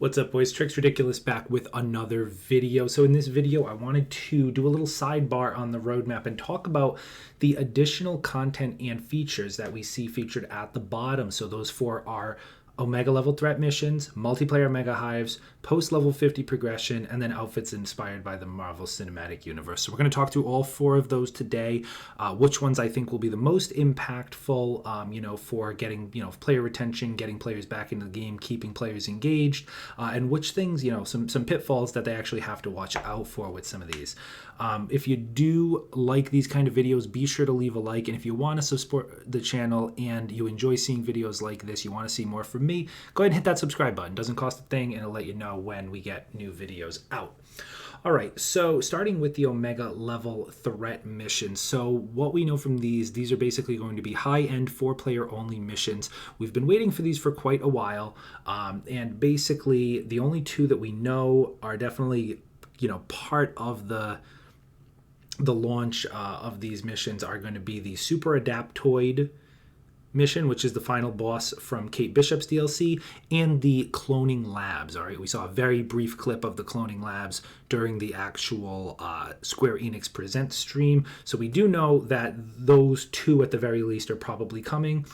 What's up, boys? Tricks Ridiculous back with another video. So in this video, I wanted to do a little sidebar on the roadmap and talk about the additional content and features that we see featured at the bottom. So those four are Omega level threat missions, multiplayer mega hives, post level 50 progression, and then outfits inspired by the Marvel Cinematic Universe. So we're going to talk through all four of those today. Which ones I think will be the most impactful, for getting, player retention, getting players back into the game, keeping players engaged, and which things, some pitfalls that they actually have to watch out for with some of these. If you do like these kind of videos, be sure to leave a like. And if you want to support the channel and you enjoy seeing videos like this, you want to see more from me, go ahead and hit that subscribe button. Doesn't cost a thing, and it'll let you know when we get new videos out. All right, so starting with the Omega level threat missions. So what we know from these are basically going to be high-end 4-player only missions. We've been waiting for these for quite a while, and basically the only two that we know are definitely, part of the launch of these missions are going to be the Super Adaptoid mission, which is the final boss from Kate Bishop's DLC, and the Cloning Labs. All right, we saw a very brief clip of the Cloning Labs during the actual Square Enix Presents stream, so we do know that those two at the very least are probably coming.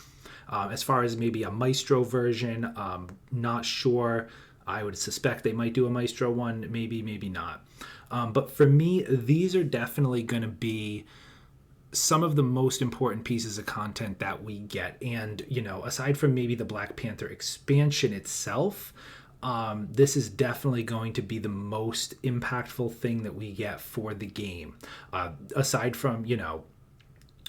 As far as maybe a Maestro version, not sure. I would suspect they might do a Maestro one, maybe not. But for me, these are definitely going to be some of the most important pieces of content that we get. And, aside from maybe the Black Panther expansion itself, this is definitely going to be the most impactful thing that we get for the game. Aside from,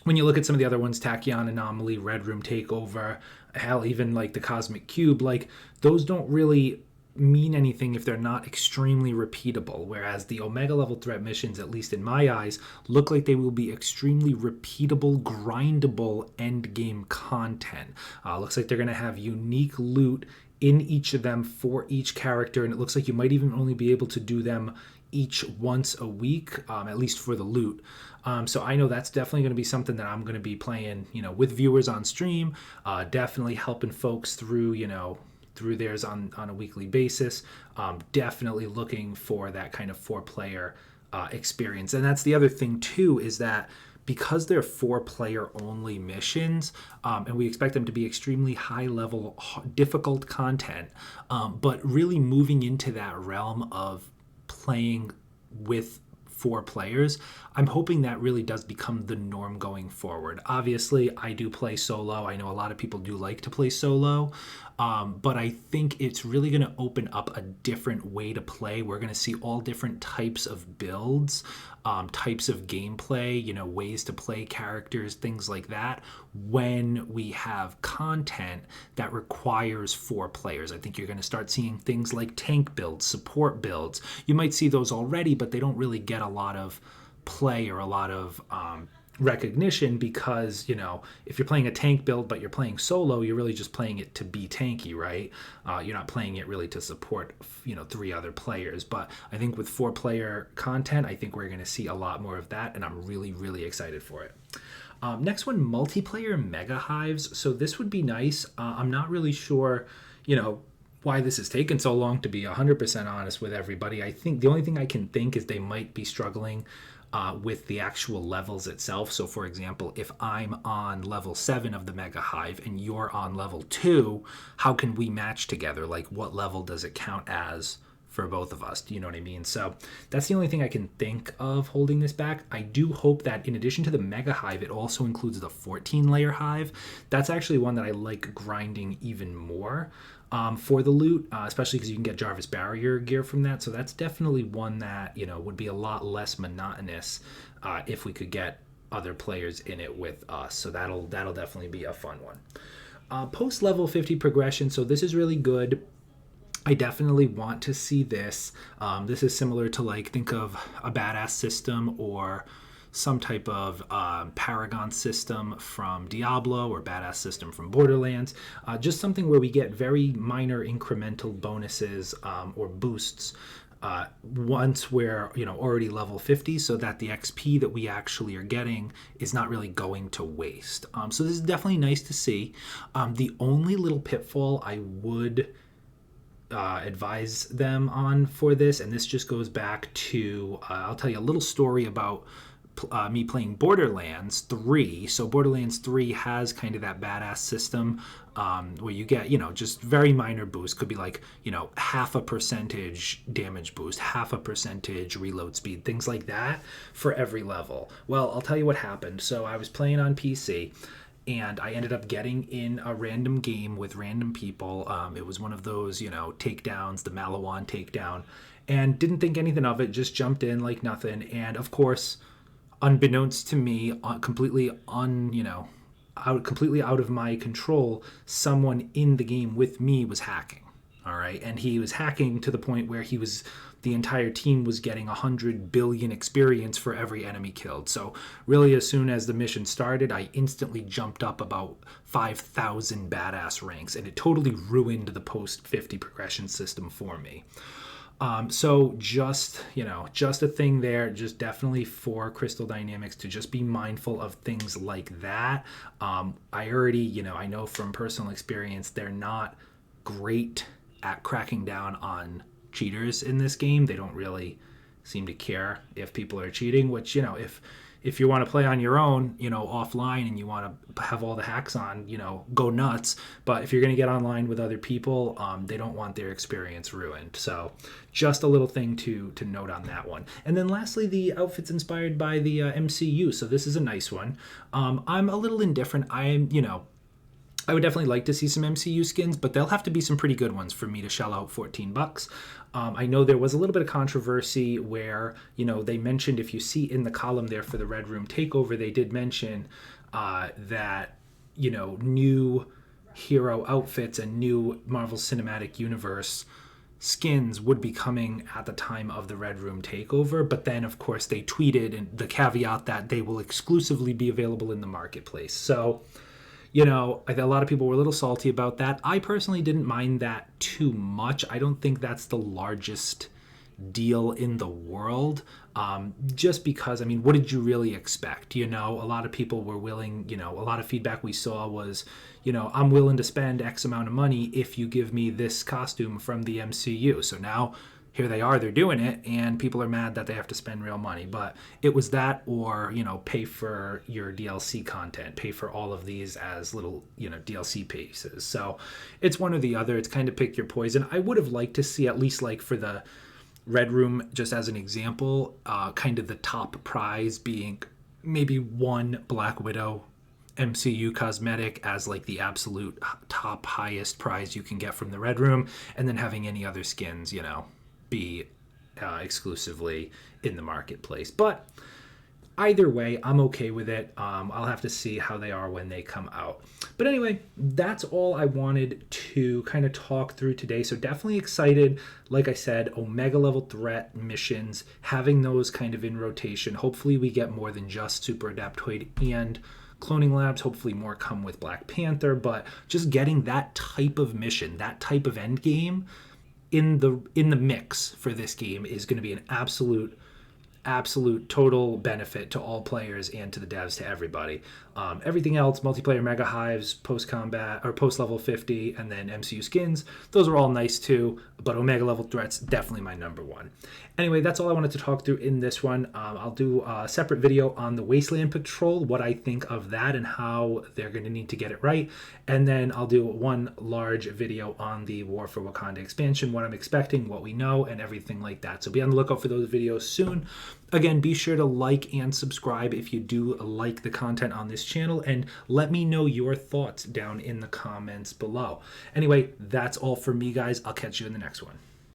when you look at some of the other ones, Tachyon Anomaly, Red Room Takeover, hell, even like the Cosmic Cube, like those don't really mean anything if they're not extremely repeatable, whereas the Omega level threat missions, at least in my eyes, look like they will be extremely repeatable, grindable end game content. Looks like they're going to have unique loot in each of them for each character, and it looks like you might even only be able to do them each once a week, at least for the loot. So I know that's definitely going to be something that I'm going to be playing, with viewers on stream, definitely helping folks through, through theirs on a weekly basis. Definitely looking for that kind of 4-player experience. And that's the other thing too, is that because they're 4-player only missions, and we expect them to be extremely high level, difficult content, but really moving into that realm of playing with 4 players, I'm hoping that really does become the norm going forward. Obviously, I do play solo. I know a lot of people do like to play solo, but I think it's really going to open up a different way to play. We're going to see all different types of builds, types of gameplay, ways to play characters, things like that, when we have content that requires 4 players. I think you're going to start seeing things like tank builds, support builds. You might see those already, but they don't really get a lot of play or a lot of recognition because, if you're playing a tank build but you're playing solo, you're really just playing it to be tanky, right? You're not playing it really to support 3 other players. But I think with 4-player content, I think we're going to see a lot more of that, and I'm really excited for it. Next one, multiplayer mega hives. So this would be nice. I'm not really sure why this has taken so long, to be 100% honest with everybody. I think the only thing I can think is they might be struggling with the actual levels itself. So for example, if I'm on level 7 of the mega hive and you're on level 2, how can we match together? Like, what level does it count as for both of us? Do you know what I mean? So that's the only thing I can think of holding this back. I do hope that in addition to the mega hive, it also includes the 14-layer hive. That's actually one that I like grinding even more for the loot, especially because you can get Jarvis Barrier gear from that. So that's definitely one that, would be a lot less monotonous if we could get other players in it with us. So that'll definitely be a fun one. Post level 50 progression. So this is really good. I definitely want to see this. This is similar to, think of a badass system or some type of Paragon system from Diablo or badass system from Borderlands. Just something where we get very minor incremental bonuses or boosts once we're already level 50, so that the XP that we actually are getting is not really going to waste. So this is definitely nice to see. The only little pitfall I would advise them on for this. And this just goes back to, I'll tell you a little story about me playing Borderlands 3. So Borderlands 3 has kind of that badass system where you get, just very minor boosts. Could be like, half a percentage damage boost, half a percentage reload speed, things like that for every level. Well, I'll tell you what happened. So I was playing on PC, and I ended up getting in a random game with random people. It was one of those, takedowns, the Malawan takedown, and didn't think anything of it, just jumped in like nothing. And of course, unbeknownst to me, completely out of my control, someone in the game with me was hacking. All right, and he was hacking to the point where the entire team was getting 100 billion experience for every enemy killed. So really, as soon as the mission started, I instantly jumped up about 5,000 badass ranks, and it totally ruined the post 50 progression system for me. So just a thing there, just definitely for Crystal Dynamics to just be mindful of things like that. I already, I know from personal experience, they're not great at cracking down on cheaters in this game. They don't really seem to care if people are cheating, which, if you want to play on your own, offline, and you want to have all the hacks on, go nuts. But if you're going to get online with other people, they don't want their experience ruined. So just a little thing to note on that one. And then lastly, the outfit's inspired by the MCU. So this is a nice one. I'm a little indifferent. I would definitely like to see some MCU skins, but they'll have to be some pretty good ones for me to shell out $14. I know there was a little bit of controversy where, they mentioned, if you see in the column there for the Red Room Takeover, they did mention that, new hero outfits and new Marvel Cinematic Universe skins would be coming at the time of the Red Room Takeover. But then, of course, they tweeted and the caveat that they will exclusively be available in the marketplace. So, a lot of people were a little salty about that. I personally didn't mind that too much. I don't think that's the largest deal in the world, just because, what did you really expect? A lot of people were willing, a lot of feedback we saw was, I'm willing to spend X amount of money if you give me this costume from the MCU. So now here they are, they're doing it, and people are mad that they have to spend real money. But it was that, or, pay for your DLC content, pay for all of these as little, DLC pieces. So it's one or the other. It's kind of pick your poison. I would have liked to see, at least like for the Red Room, just as an example, kind of the top prize being maybe one Black Widow MCU cosmetic as like the absolute top highest prize you can get from the Red Room, and then having any other skins, be exclusively in the marketplace. But either way, I'm okay with it. I'll have to see how they are when they come out. But anyway, that's all I wanted to kind of talk through today. So definitely excited. Like I said, Omega level threat missions, having those kind of in rotation. Hopefully we get more than just Super Adaptoid and Cloning Labs. Hopefully more come with Black Panther. But just getting that type of mission, that type of end game in the mix for this game is going to be an absolute total benefit to all players and to the devs, to everybody. Everything else, multiplayer mega hives, post-combat or post-level 50, and then MCU skins, those are all nice too, but Omega level threats, definitely my number one. Anyway, that's all I wanted to talk through in this one. I'll do a separate video on the Wasteland Patrol, what I think of that and how they're going to need to get it right. And then I'll do one large video on the War for Wakanda expansion, what I'm expecting, what we know, and everything like that. So be on the lookout for those videos soon. Again, be sure to like and subscribe if you do like the content on this channel, and let me know your thoughts down in the comments below. Anyway, that's all for me, guys. I'll catch you in the next one.